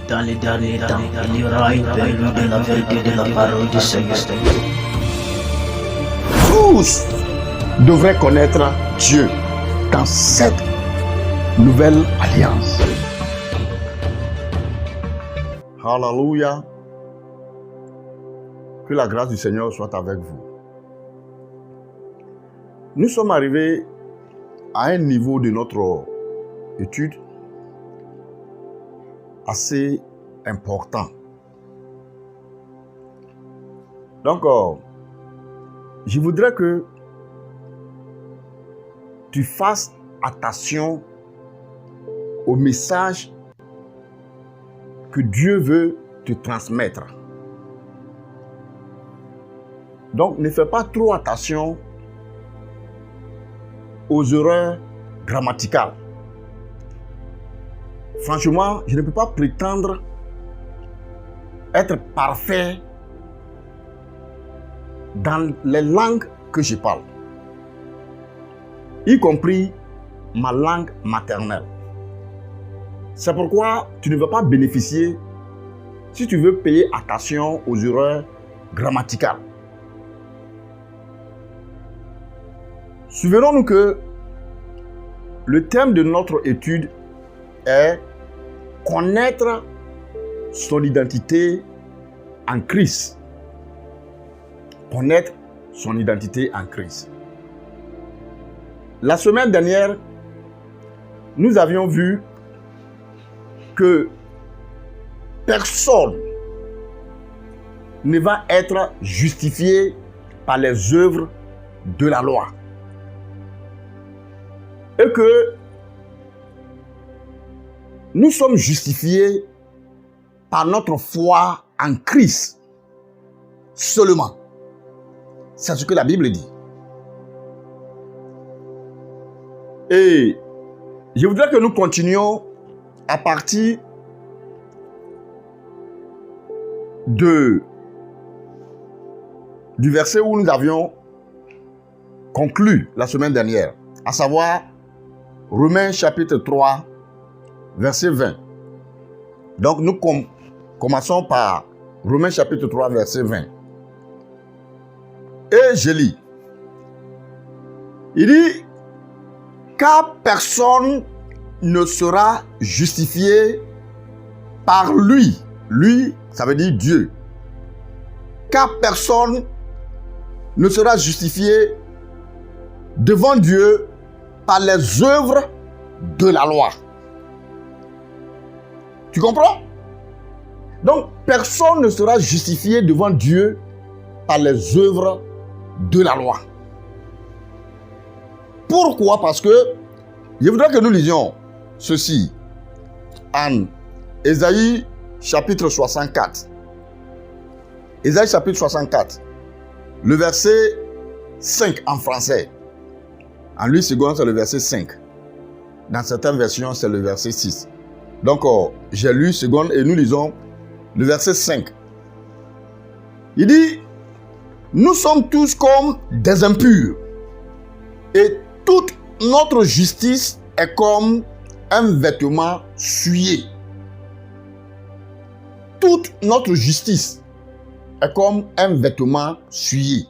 Dans les derniers temps, il y aura une période de la vérité de la parole du Seigneur. Tous devraient connaître Dieu dans cette nouvelle alliance. Alléluia. Que la grâce du Seigneur soit avec vous. Nous sommes arrivés à un niveau de notre étude assez important. Donc, je voudrais que tu fasses attention au message que Dieu veut te transmettre. Donc, ne fais pas trop attention aux erreurs grammaticales. Franchement, je ne peux pas prétendre être parfait dans les langues que je parle, y compris ma langue maternelle. C'est pourquoi tu ne vas pas bénéficier si tu veux payer attention aux erreurs grammaticales. Souvenons-nous que le thème de notre étude est connaître son identité en Christ. Connaître son identité en Christ. La semaine dernière, nous avions vu que personne ne va être justifié par les œuvres de la loi. Et que nous sommes justifiés par notre foi en Christ seulement. C'est ce que la Bible dit. Et je voudrais que nous continuions à partir du verset où nous avions conclu la semaine dernière, à savoir Romains chapitre 3, verset 20. Donc nous commençons par Romains chapitre 3, verset 20. Et je lis. Il dit, car personne ne sera justifié par lui. Lui, ça veut dire Dieu. Car personne ne sera justifié devant Dieu par les œuvres de la loi. Tu comprends? Donc, personne ne sera justifié devant Dieu par les œuvres de la loi. Pourquoi? Parce que je voudrais que nous lisions ceci en Ésaïe chapitre 64. Ésaïe chapitre 64, le verset 5 en français. En lui second, c'est le verset 5. Dans certaines versions, c'est le verset 6. Donc, j'ai lu seconde et nous lisons le verset 5. Il dit, nous sommes tous comme des impurs et toute notre justice est comme un vêtement souillé. Toute notre justice est comme un vêtement souillé.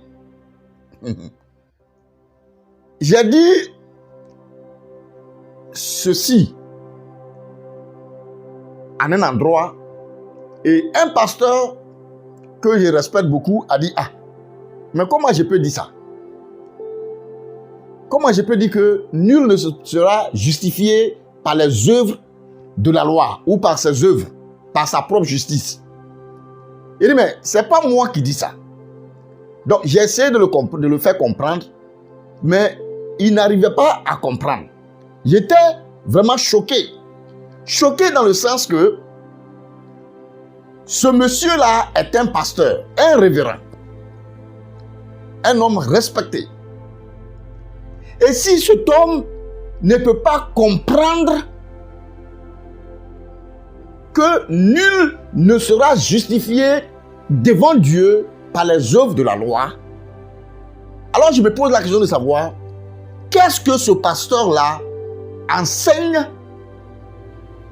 J'ai dit ceci en un endroit et un pasteur que je respecte beaucoup a dit, ah, mais comment je peux dire ça? Comment je peux dire que nul ne sera justifié par les œuvres de la loi ou par ses œuvres, par sa propre justice? Il dit, mais c'est pas moi qui dis ça. Donc j'ai essayé de le faire comprendre, mais il n'arrivait pas à comprendre. J'étais vraiment choqué. Choqué dans le sens que ce monsieur-là est un pasteur, un révérend, un homme respecté. Et si cet homme ne peut pas comprendre que nul ne sera justifié devant Dieu par les œuvres de la loi, alors je me pose la question de savoir qu'est-ce que ce pasteur-là enseigne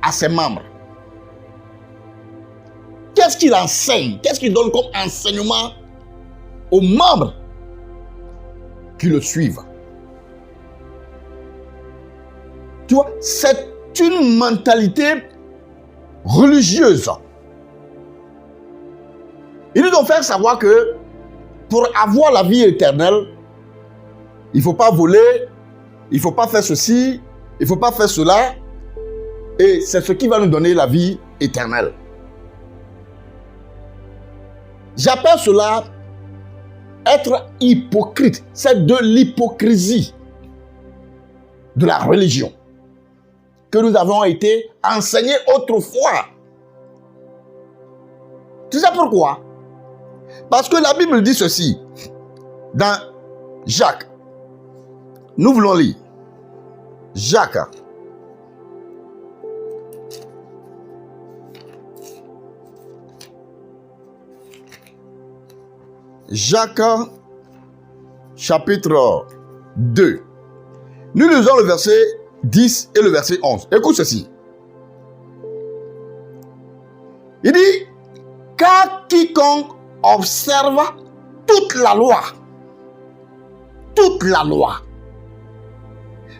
à ses membres. qu'est-ce qu'il enseigne? Qu'est-ce qu'il donne comme enseignement aux membres qui le suivent? Tu vois, c'est une mentalité religieuse. Il nous doit faire savoir que pour avoir la vie éternelle, il ne faut pas voler, il ne faut pas faire ceci, il ne faut pas faire cela. Et c'est ce qui va nous donner la vie éternelle. J'appelle cela être hypocrite. C'est de l'hypocrisie de la religion que nous avons été enseignés autrefois. Tu sais pourquoi? Parce que la Bible dit ceci dans Jacques. Nous voulons lire Jacques. Jacques, chapitre 2. Nous lisons le verset 10 et le verset 11. Écoute ceci. Il dit, car quiconque observe toute la loi,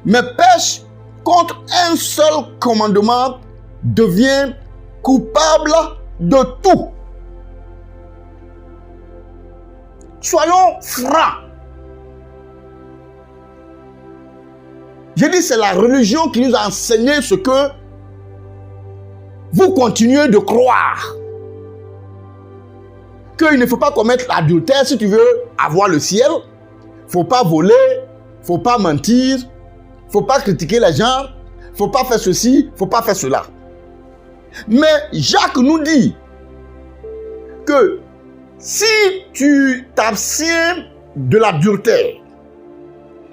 mais pêche contre un seul commandement, devient coupable de tout. Soyons francs. J'ai dit, c'est la religion qui nous a enseigné ce que vous continuez de croire. Qu'il ne faut pas commettre l'adultère si tu veux avoir le ciel. Il ne faut pas voler, il ne faut pas mentir, il ne faut pas critiquer les gens, il ne faut pas faire ceci, il ne faut pas faire cela. Mais Jacques nous dit que si tu t'abstiens de l'adultère,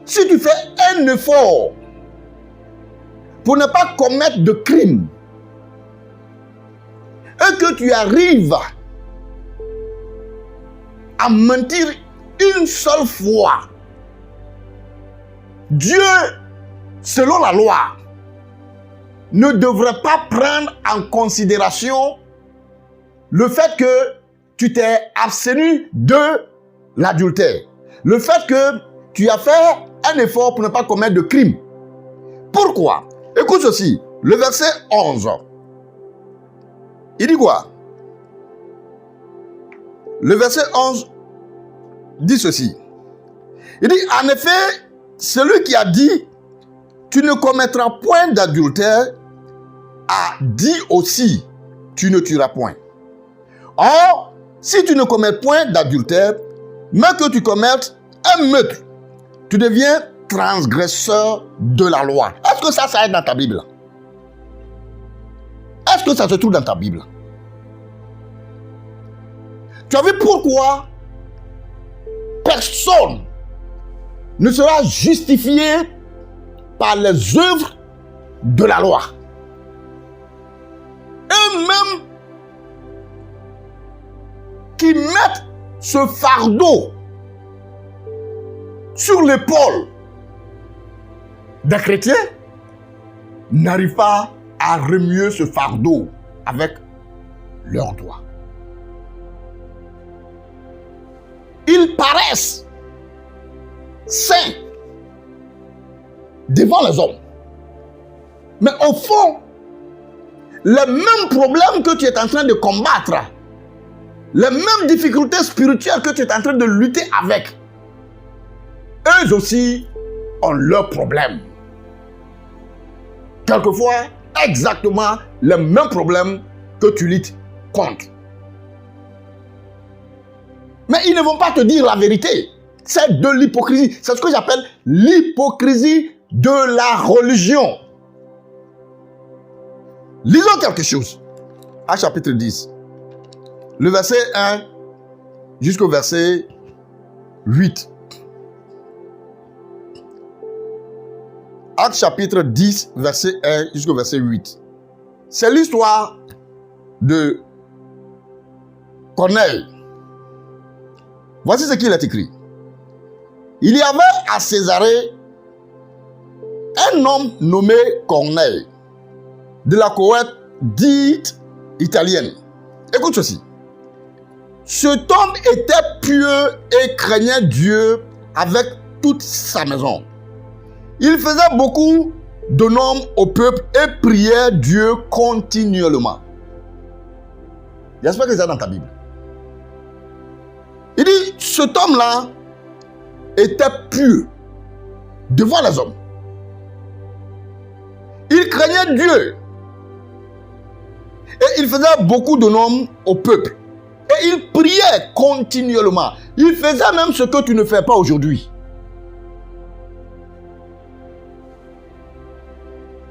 si tu fais un effort pour ne pas commettre de crime, et que tu arrives à mentir une seule fois, Dieu, selon la loi, ne devrait pas prendre en considération le fait que tu t'es abstenu de l'adultère. Le fait que tu as fait un effort pour ne pas commettre de crime. Pourquoi? Écoute ceci, le verset 11. Il dit quoi? Le verset 11 dit ceci. Il dit, en effet, celui qui a dit, tu ne commettras point d'adultère, a dit aussi, tu ne tueras point. Or, si tu ne commets point d'adultère, mais que tu commettes un meurtre, tu deviens transgresseur de la loi. Est-ce que ça est dans ta Bible? Est-ce que ça se trouve dans ta Bible? Tu as vu pourquoi personne ne sera justifié par les œuvres de la loi. Eux-mêmes qui mettent ce fardeau sur l'épaule des chrétiens n'arrivent pas à remuer ce fardeau avec leurs doigts. Ils paraissent saints devant les hommes. Mais au fond, les mêmes problèmes que tu es en train de combattre, les mêmes difficultés spirituelles que tu es en train de lutter avec, eux aussi ont leurs problèmes. Quelquefois, exactement les mêmes problèmes que tu luttes contre. Mais ils ne vont pas te dire la vérité. C'est de l'hypocrisie. C'est ce que j'appelle l'hypocrisie de la religion. Lisons quelque chose. Actes chapitre 10. Le verset 1 jusqu'au verset 8. Actes chapitre 10, verset 1 jusqu'au verset 8. C'est l'histoire de Corneille. Voici ce qu'il est écrit. Il y avait à Césarée un homme nommé Corneille, de la cohorte dite italienne. Écoute ceci. Cet homme était pieux et craignait Dieu avec toute sa maison. Il faisait beaucoup de normes au peuple et priait Dieu continuellement. J'espère que c'est dans ta Bible. Il dit, cet homme-là était pieux devant les hommes. Il craignait Dieu. Et il faisait beaucoup de normes au peuple. Et il priait continuellement. Il faisait même ce que tu ne fais pas aujourd'hui.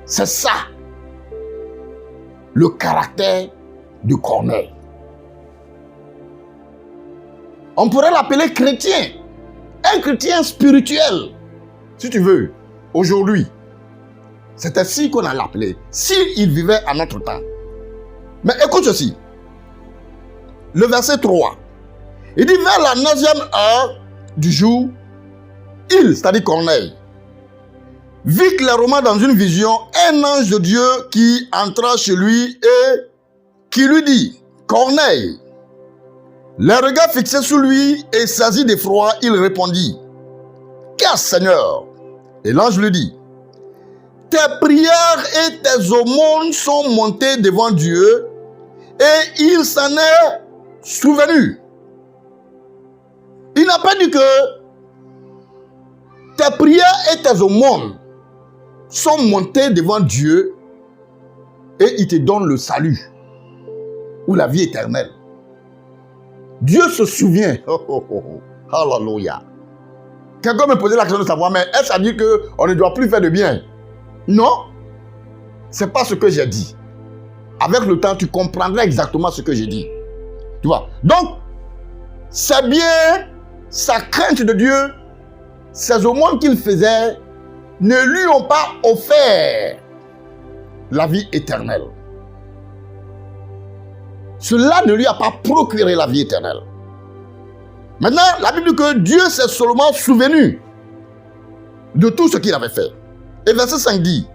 C'est ça, le caractère de Corneille. On pourrait l'appeler chrétien. Un chrétien spirituel, si tu veux, aujourd'hui. C'est ainsi qu'on a l'appelé, s'il vivait à notre temps. Mais écoute ceci. Le verset 3. Il dit, vers la 9e heure du jour, il, c'est-à-dire Corneille, vit clairement dans une vision un ange de Dieu qui entra chez lui et qui lui dit, Corneille. Les regards fixés sur lui et saisi d'effroi, il répondit, qu'est-ce, Seigneur? Et l'ange lui dit, tes prières et tes aumônes sont montées devant Dieu et il s'en est souvenu. Il n'a pas dit que tes prières et tes aumônes sont montées devant Dieu et il te donne le salut ou la vie éternelle. Dieu se souvient. Oh, oh, oh, oh. Hallelujah. Quelqu'un me posait la question de savoir, mais est-ce à dire qu'on ne doit plus faire de bien? Non. Ce n'est pas ce que j'ai dit. Avec le temps, tu comprendras exactement ce que j'ai dit. Tu vois? Donc, c'est bien sa crainte de Dieu, ces aumônes qu'il faisait, ne lui ont pas offert la vie éternelle. Cela ne lui a pas procuré la vie éternelle. Maintenant, la Bible dit que Dieu s'est seulement souvenu de tout ce qu'il avait fait. Et verset 5 dit,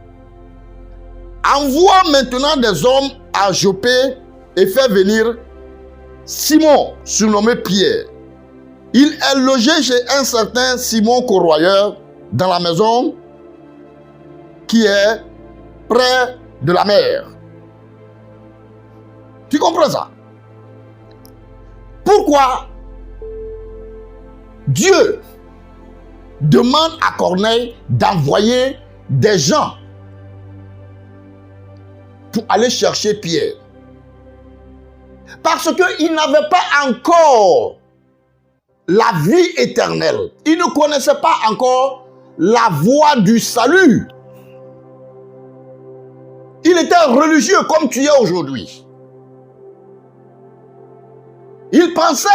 envoie maintenant des hommes à Jopé et fais venir Simon, surnommé Pierre. Il est logé chez un certain Simon Corroyeur dans la maison qui est près de la mer. Tu comprends ça? Pourquoi Dieu demande à Corneille d'envoyer des gens pour aller chercher Pierre? Parce qu'il n'avait pas encore la vie éternelle. Il ne connaissait pas encore la voie du salut. Il était religieux comme tu es aujourd'hui. Il pensait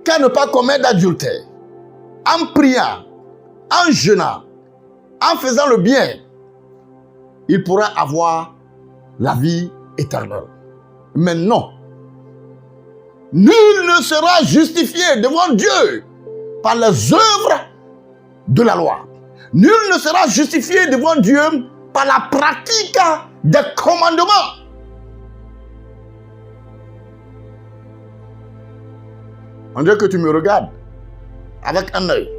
qu'à ne pas commettre d'adultère, en priant, en jeûnant, en faisant le bien, il pourrait avoir la vie éternelle. Mais non. Nul ne sera justifié devant Dieu par les œuvres de la loi. Nul ne sera justifié devant Dieu par la pratique des commandements. On dirait que tu me regardes avec un œil.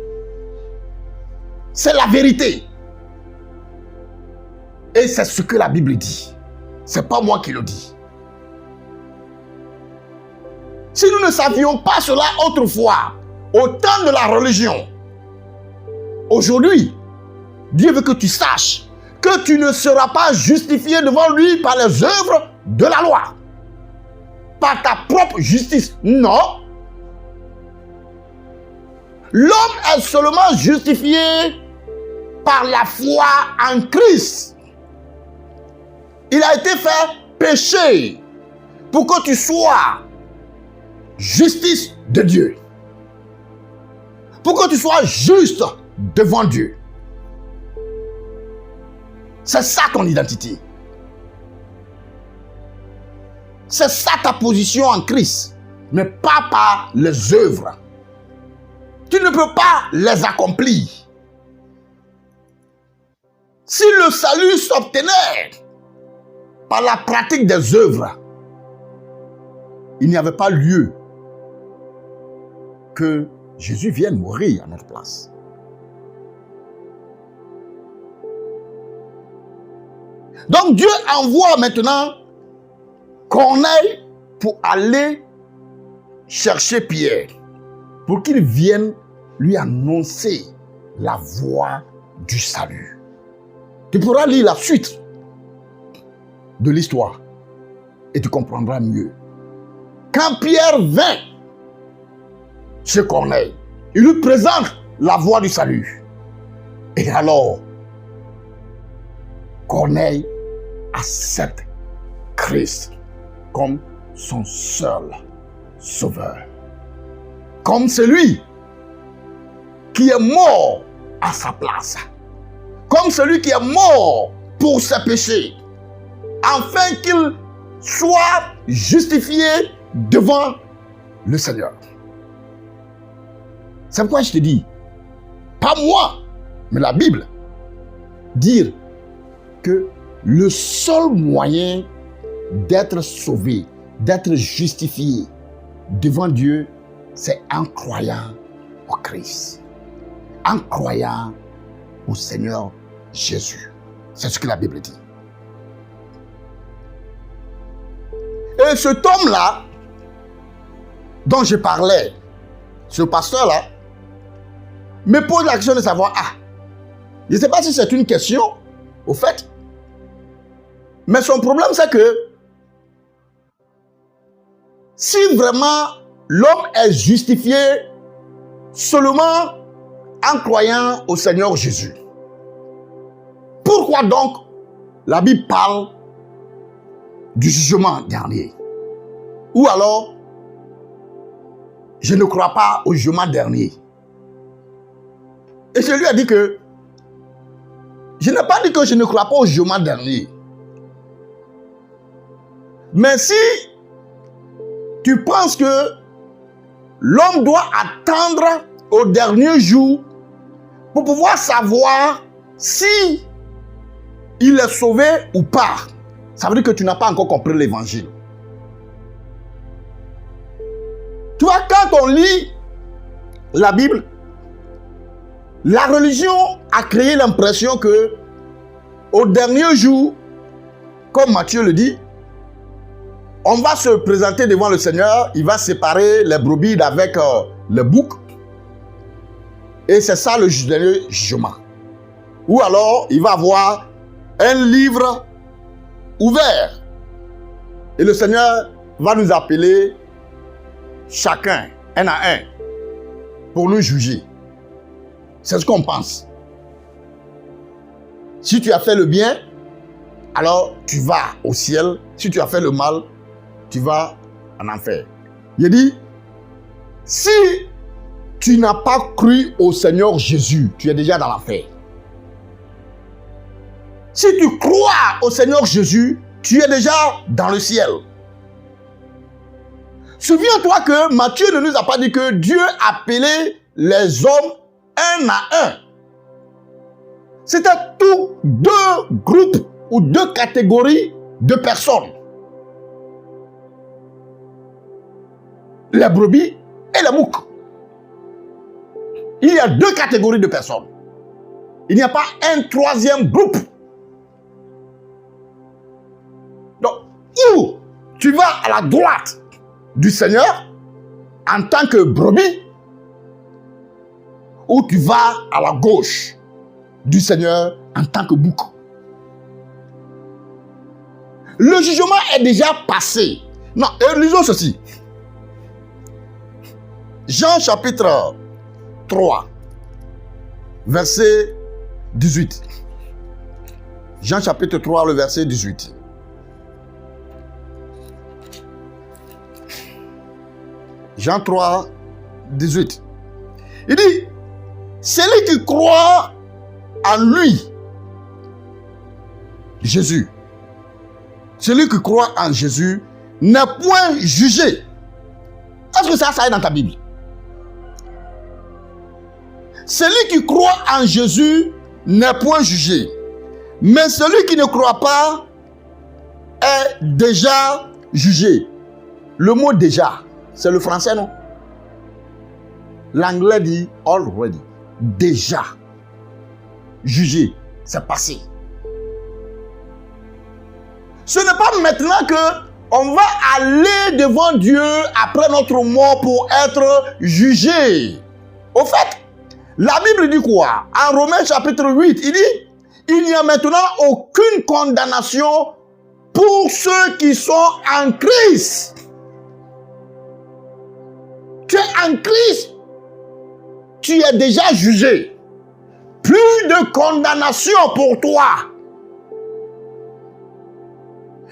C'est la vérité. Et c'est ce que la Bible dit. C'est pas moi qui le dis. Si nous ne savions pas cela autrefois, au temps de la religion, aujourd'hui, Dieu veut que tu saches que tu ne seras pas justifié devant lui par les œuvres de la loi. Par ta propre justice. Non. L'homme est seulement justifié par la foi en Christ. Il a été fait péché pour que tu sois justice de Dieu. Pour que tu sois juste devant Dieu. C'est ça ton identité. C'est ça ta position en Christ, mais pas par les œuvres. Tu ne peux pas les accomplir. Si le salut s'obtenait par la pratique des œuvres, il n'y avait pas lieu que Jésus vienne mourir à notre place. Donc Dieu envoie maintenant Corneille pour aller chercher Pierre, pour qu'il vienne lui annoncer la voie du salut. Tu pourras lire la suite de l'histoire et tu comprendras mieux. Quand Pierre vint chez Corneille, il lui présente la voie du salut. Et alors, Corneille accepte Christ comme son seul sauveur. Comme celui qui est mort à sa place. Comme celui qui est mort pour ses péchés. Afin qu'il soit justifié devant le Seigneur. C'est pourquoi je te dis, pas moi, mais la Bible, dire que le seul moyen d'être sauvé, d'être justifié devant Dieu, c'est en croyant au Christ, en croyant au Seigneur Jésus. C'est ce que la Bible dit. Et cet homme-là, dont je parlais, ce pasteur-là, me pose la question de savoir, je ne sais pas si c'est une question, au fait, mais son problème c'est que, si vraiment l'homme est justifié seulement en croyant au Seigneur Jésus, pourquoi donc la Bible parle du jugement dernier? Ou alors, je ne crois pas au jugement dernier. Et je lui ai dit que, je n'ai pas dit que je ne crois pas au jugement dernier. Mais si tu penses que l'homme doit attendre au dernier jour pour pouvoir savoir si il est sauvé ou pas, ça veut dire que tu n'as pas encore compris l'évangile. Tu vois, quand on lit la Bible, la religion a créé l'impression que au dernier jour, comme Matthieu le dit, on va se présenter devant le Seigneur, il va séparer les brebis d'avec le bouc. Et c'est ça le dernier jugement. Ou alors, il va avoir un livre ouvert. Et le Seigneur va nous appeler chacun, un à un, pour nous juger. C'est ce qu'on pense. Si tu as fait le bien, alors tu vas au ciel. Si tu as fait le mal, tu vas en enfer. Il dit, si tu n'as pas cru au Seigneur Jésus, tu es déjà dans l'enfer. Si tu crois au Seigneur Jésus, tu es déjà dans le ciel. Souviens-toi que Matthieu ne nous a pas dit que Dieu appelait les hommes un à un. C'était tous deux groupes ou deux catégories de personnes. Les brebis et les boucs. Il y a deux catégories de personnes. Il n'y a pas un troisième groupe. Donc, ou tu vas à la droite du Seigneur en tant que brebis, ou tu vas à la gauche du Seigneur en tant que bouc. Le jugement est déjà passé. Non, lisons ceci. Jean chapitre 3, verset 18. Jean chapitre 3, le verset 18. Jean 3, 18. Il dit, celui qui croit en lui, Jésus, celui qui croit en Jésus n'est point jugé. Est-ce que ça est dans ta Bible? Celui qui croit en Jésus n'est point jugé. Mais celui qui ne croit pas est déjà jugé. Le mot déjà, c'est le français, non? L'anglais dit already. Déjà. Jugé. C'est passé. Ce n'est pas maintenant que on va aller devant Dieu après notre mort pour être jugé. Au fait, la Bible dit quoi? En Romains chapitre 8, il dit, il n'y a maintenant aucune condamnation pour ceux qui sont en Christ. Tu es en Christ, tu es déjà jugé. Plus de condamnation pour toi.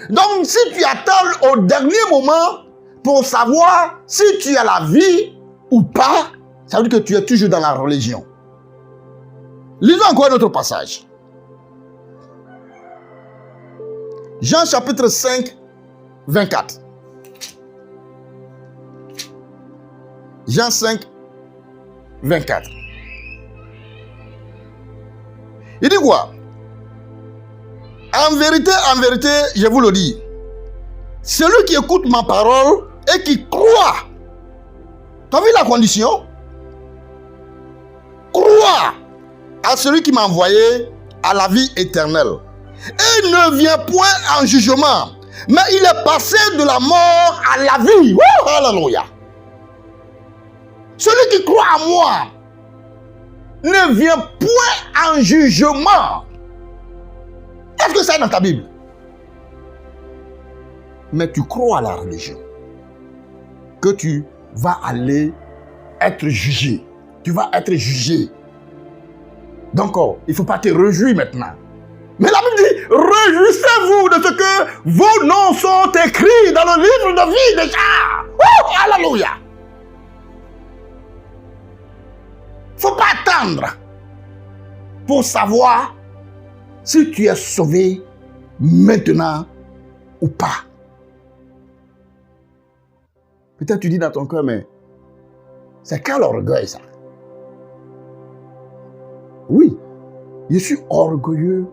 Donc, si tu attends au dernier moment pour savoir si tu as la vie ou pas, ça veut dire que tu es toujours dans la religion. Lisons encore un autre passage. Jean chapitre 5, 24. Jean 5, 24. Il dit quoi? En vérité, je vous le dis, celui qui écoute ma parole et qui croit, tu as vu la condition? Croit à celui qui m'a envoyé à la vie éternelle. Et ne vient point en jugement, mais il est passé de la mort à la vie. Oh, alléluia. Celui qui croit à moi ne vient point en jugement. Est-ce que ça est dans ta Bible? Mais tu crois à la religion. Que tu vas aller être jugé. Tu vas être jugé. Donc, il ne faut pas te réjouir maintenant. Mais la Bible dit, réjouissez-vous de ce que vos noms sont écrits dans le livre de vie déjà. Oh, alléluia. Il ne faut pas attendre pour savoir si tu es sauvé maintenant ou pas. Peut-être tu dis dans ton cœur, mais c'est quel orgueil ça? Oui, je suis orgueilleux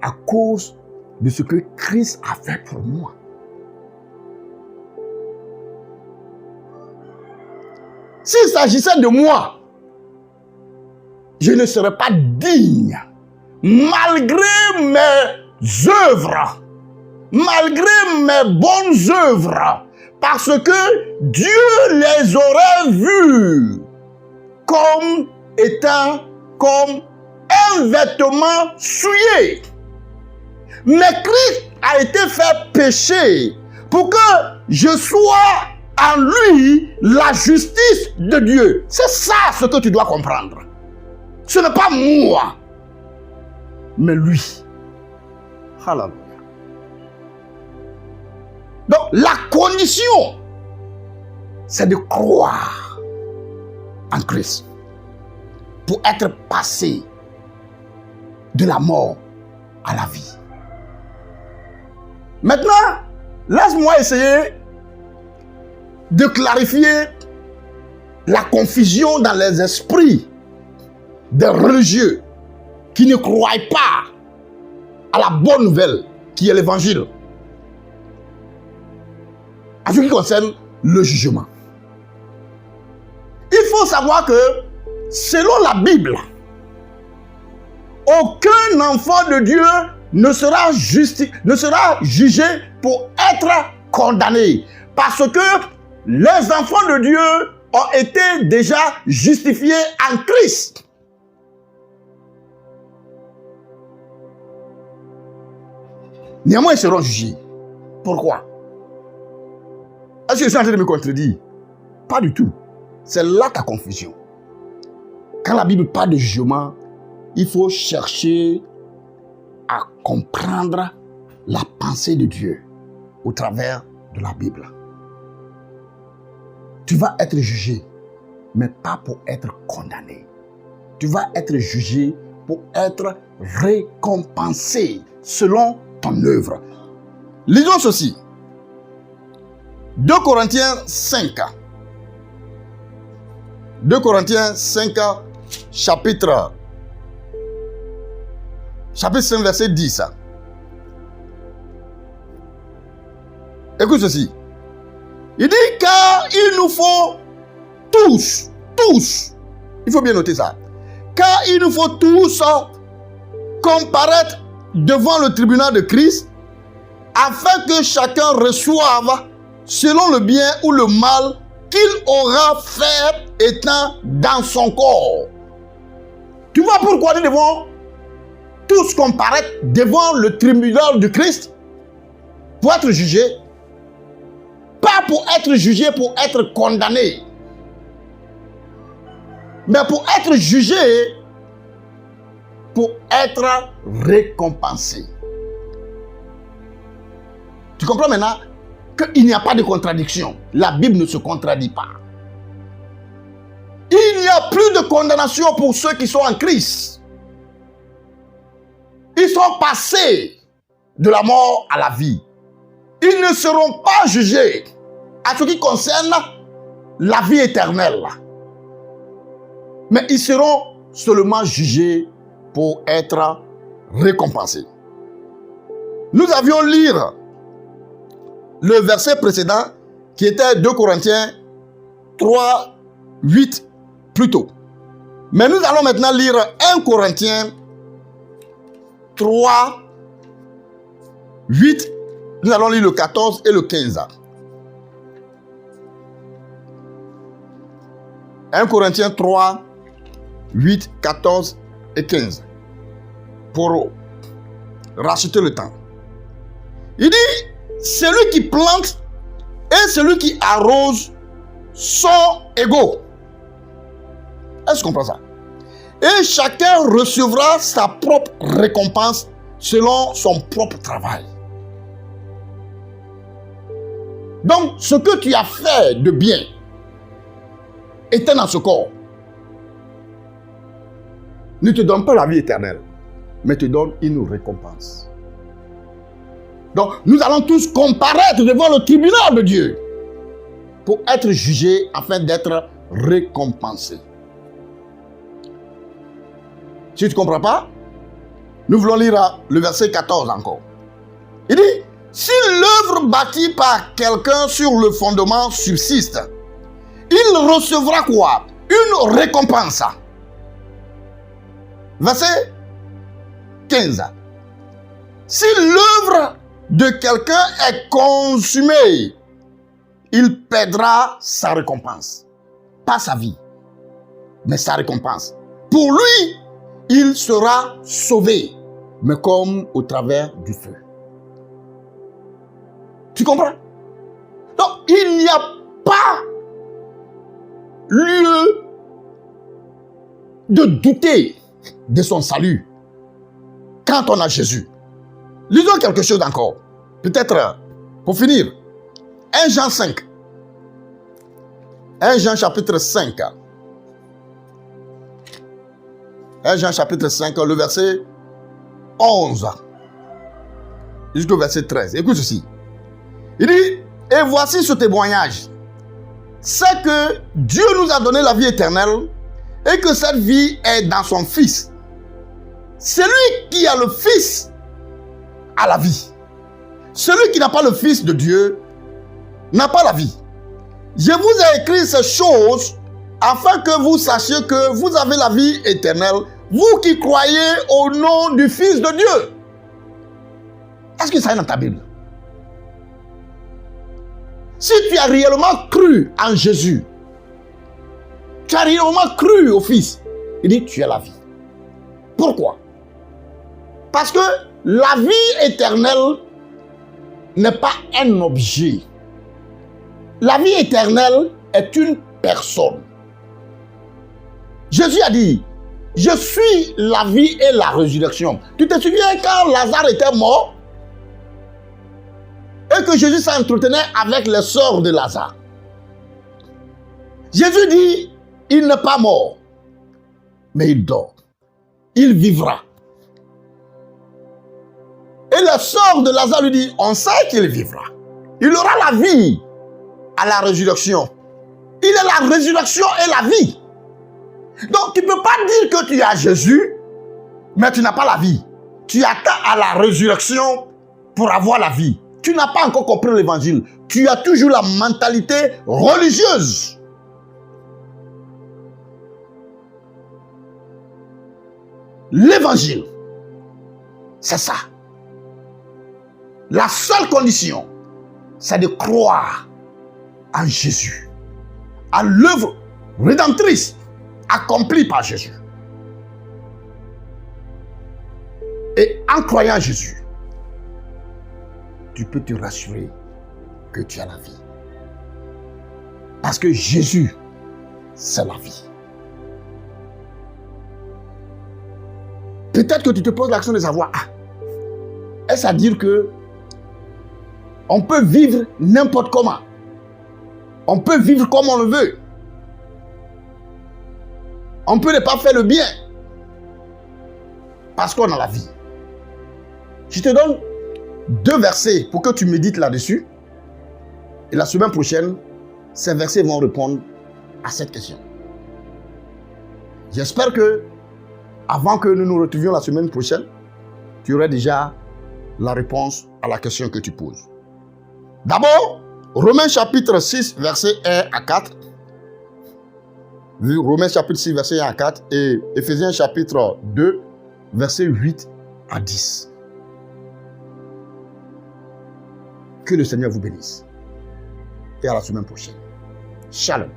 à cause de ce que Christ a fait pour moi. S'il s'agissait de moi, je ne serais pas digne, malgré mes œuvres, malgré mes bonnes œuvres, parce que Dieu les aurait vues comme étant comme un vêtement souillé. Mais Christ a été fait péché pour que je sois en lui la justice de Dieu. C'est ça ce que tu dois comprendre. Ce n'est pas moi, mais lui. Alléluia. Donc la condition, c'est de croire en Christ pour être passé de la mort à la vie. Maintenant, laisse-moi essayer de clarifier la confusion dans les esprits des religieux qui ne croient pas à la bonne nouvelle qui est l'évangile en ce qui concerne le jugement. Il faut savoir que selon la Bible, aucun enfant de Dieu ne sera jugé pour être condamné. Parce que les enfants de Dieu ont été déjà justifiés en Christ. Néanmoins, ils seront jugés. Pourquoi? Est-ce que je suis en train de me contredire? Pas du tout. C'est là ta confusion. Quand la Bible parle de jugement, il faut chercher à comprendre la pensée de Dieu au travers de la Bible. Tu vas être jugé, mais pas pour être condamné. Tu vas être jugé pour être récompensé selon ton œuvre. Lisons ceci. 2 Corinthiens 5. 2 Corinthiens 5, chapitre 5, verset 10. Écoute ceci. Il dit, car il nous faut tous, il faut bien noter ça, car il nous faut tous comparaître devant le tribunal de Christ, afin que chacun reçoive selon le bien ou le mal qu'il aura fait étant dans son corps. Tu vois pourquoi nous devons tous comparaître devant le tribunal de Christ pour être jugés? Pas pour être jugés, pour être condamnés, mais pour être jugés, pour être récompensés. Tu comprends maintenant qu'il n'y a pas de contradiction. La Bible ne se contradit pas. Il n'y a plus de condamnation pour ceux qui sont en Christ. Ils sont passés de la mort à la vie. Ils ne seront pas jugés à ce qui concerne la vie éternelle. Mais ils seront seulement jugés pour être récompensés. Nous avions lire le verset précédent qui était 2 Corinthiens 3, 8 plus tôt. Mais nous allons maintenant lire 1 Corinthiens 3, 8. Nous allons lire le 14 et le 15. 1 Corinthiens 3, 8, 14 et 15. Pour racheter le temps. Il dit, celui qui plante et celui qui arrose sont égaux. Est-ce qu'on comprend ça? Et chacun recevra sa propre récompense selon son propre travail. Donc, ce que tu as fait de bien étant dans ce corps ne te donne pas la vie éternelle, mais te donne une récompense. Donc, nous allons tous comparaître devant le tribunal de Dieu pour être jugés afin d'être récompensés. Si tu ne comprends pas, nous voulons lire le verset 14 encore. Il dit, si l'œuvre bâtie par quelqu'un sur le fondement subsiste, il recevra quoi? Une récompense. Verset 15. Si l'œuvre de quelqu'un est consumée, il perdra sa récompense. Pas sa vie, mais sa récompense. Pour lui, il sera sauvé, mais comme au travers du feu. Tu comprends? Donc, il n'y a pas lieu de douter de son salut quand on a Jésus. Lisons quelque chose encore. Peut-être pour finir. 1 Jean 5. 1 Jean chapitre 5. 1 Jean chapitre 5, le verset 11 jusqu'au verset 13. Écoute ceci. Il dit, et voici ce témoignage. C'est que Dieu nous a donné la vie éternelle et que cette vie est dans son Fils. Celui qui a le Fils a la vie. Celui qui n'a pas le Fils de Dieu n'a pas la vie. Je vous ai écrit ces choses afin que vous sachiez que vous avez la vie éternelle, vous qui croyez au nom du Fils de Dieu. Est-ce que ça est dans ta Bible? Si tu as réellement cru en Jésus, tu as réellement cru au Fils, il dit tu as la vie. Pourquoi? Parce que la vie éternelle n'est pas un objet. La vie éternelle est une personne. Jésus a dit, je suis la vie et la résurrection. Tu te souviens quand Lazare était mort et que Jésus s'entretenait avec les sœurs de Lazare. Jésus dit, il n'est pas mort, mais il dort. Il vivra. Et les sœurs de Lazare lui disent, on sait qu'il vivra. Il aura la vie à la résurrection. Il est la résurrection et la vie. Donc tu ne peux pas dire que tu as Jésus, mais tu n'as pas la vie. Tu attends à la résurrection pour avoir la vie. Tu n'as pas encore compris l'évangile. Tu as toujours la mentalité religieuse. l'évangile. C'est ça. La seule condition, c'est de croire en Jésus, à l'œuvre rédemptrice accomplie par Jésus. Et en croyant en Jésus, tu peux te rassurer que tu as la vie. Parce que Jésus, c'est la vie. Peut-être que tu te poses la question de savoir, est-ce à dire que on peut vivre n'importe comment? On peut vivre comme on le veut. On peut ne pas faire le bien. Parce qu'on a la vie. Je te donne 2 versets pour que tu médites là-dessus. Et la semaine prochaine, ces versets vont répondre à cette question. J'espère que, avant que nous nous retrouvions la semaine prochaine, tu aurais déjà la réponse à la question que tu poses. D'abord, Romains chapitre 6, versets 1 à 4. Romains chapitre 6, verset 1 à 4. Et Éphésiens chapitre 2, versets 8 à 10. Que le Seigneur vous bénisse. Et à la semaine prochaine. Shalom.